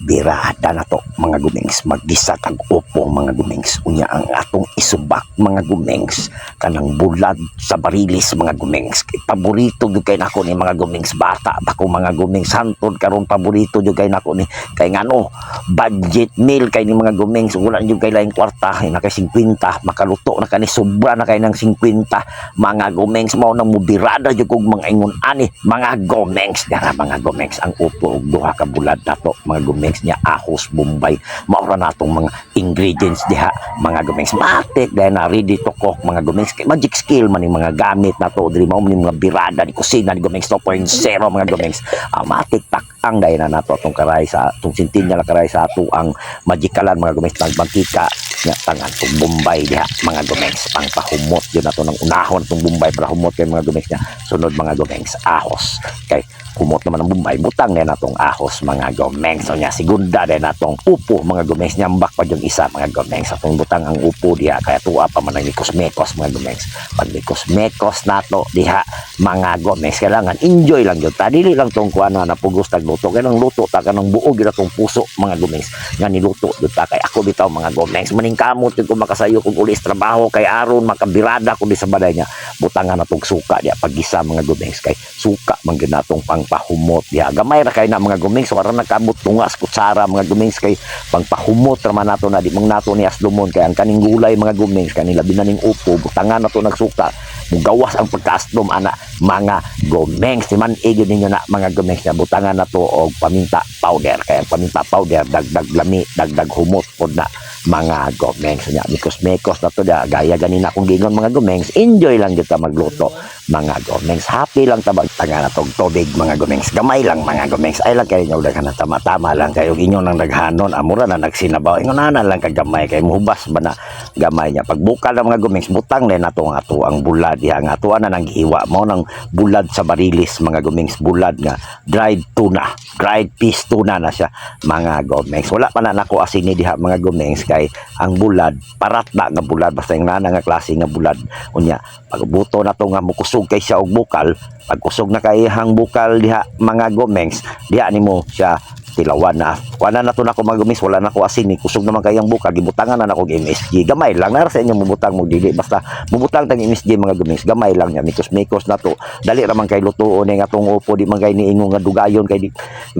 birada na to mga gumengs, magdisa kag upo mga gumengs, unya ang atong isubak mga gumengs kanang bulad sa barilis mga gumengs. Kay paborito gyud kay nako ni mga gumengs, bata pa ko mga gumengs, hantod karon paborito gyud kay nako ni kay ngano budget meal kay ni mga gumengs, wala gyud kay laing kwarta na kay 50 makaluto na kani, sobra na kay ng 50 mga gumengs. Mao nang mubirada gyud kog mga ingon ani mga gumengs, dara mga gumengs ang upo og duha ka bulad nato mga gumengs niya ahos Bombay. Maura natong mga ingredients diha mga gumengs, matik dahil na ready to cook mga gumengs. Magic skill man yung mga gamit na to diri, mao man mga birada ni kusina ni gumengs 2.0 mga gumengs. Matik tak ang dahil na nato itong karay sa itong sintinya na karay sa ato ang magikalan mga gumengs, nagbangkika nga tangan itong Bombay diha mga gumengs, pang pahumot yun na to ng unahon itong Bombay para humot kay mga gumengs niya. Sunod mga gumengs ahos, kay kumot naman ang Bombay, butang na natong ahos mga gumengs. So nya segunda din natong upo mga gumengs, nyambak pa yung isa mga gumengs, atong butang ang upo diha kaya tuwa pa man ang likos-mekos mga gumengs. Pag likos-mekos nato diha mga gumengs, kailangan enjoy lang yun ta, dili lang tong kuan na napugos tag luto, kaya nang luto ta kanang buo gyud atong puso mga gumengs nga niluto jud ta. Kay ako bitaw mga gumengs, maningkamot jud ko makasayo kung ulis trabaho kay aron makabirada ko di sa baday niya, butangan natong suka diha paggisa mga gumengs, kay suka man gyud natong pangpahumot diha. Gamay ra kay na mga gumengs, wala nakabot tungas kutsara mga gumengs, kay pangpahumot ra man nato na di mong nato ni aslumon. Kay ang kaning gulay mga gumengs, kanila binaning upo, butangan nato nagsuka, mugawas ang pagkaaslom ana mga gumengs. Di man igid ninyo na mga gumengs na butangan nato og paminta powder, kay ang paminta powder dagdag lami, dagdag humot pod na mga gumengs. Nya mikos-mekos na to da, gaya ganina kung gingon mga gumengs, enjoy lang gyud ta magluto mga gumengs, happy lang ta magtanga na tog tubig mga gumengs, gamay lang mga gumengs. Ay lang kayo nyo daghan na tama-tama lang kayo inyo nang daghanon, amura na nagsinabaw ingon na lang kag gamay kay muhubas ba na gamay niya. Pagbukal ng mga gumengs, butang na nato ang ato ang bulad diha, nga ato na nang gihiwa mo ng bulad sa barilis mga gumengs, bulad nga dried tuna, dried fish tuna na siya mga gumengs. Wala pa na nako asini diha mga gumengs, kay ang bulad parat na nga bulad, basta yung nana nga klase nga bulad. Unya pagbuto na to nga mukusog kay siya og bukal, pagkusog na kay hang bukal diha mga gumengs, diha nimo siya tilawan na. Kuana na to nako mga gumengs, wala na ko asin ni kusog naman kay ang bukal, gibutangan na nako og MSG. Gamay lang na sa inyo mubutang mo dili, basta mubutang tang MSG mga gumengs, gamay lang niya, mikos-mikos na to. Dali ra man kay lutuon ni nga tong upo, di man kay niingon nga dugayon, kay di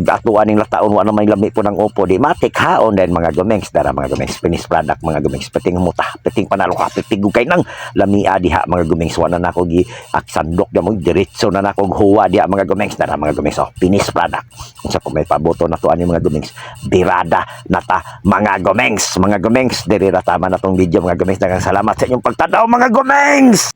atuan ning lataon wa na may lami po ng upo, di matik haon din mga gumengs. Dara mga gumengs, finished product mga gumengs, peting muta, peting panalo ka, peting kay nang lamia diha mga gumengs. Wala na nako gi aksandok da mo diretso na nako huwa diha mga gumengs. Dara mga gumengs, oh, finished product. Unsa pa may paboto na to ani mga gumengs, birada nata mga gumengs. Mga gumengs, diri ra tama na tong video mga gumengs. Daghang salamat sa inyong pagtanaw mga gumengs.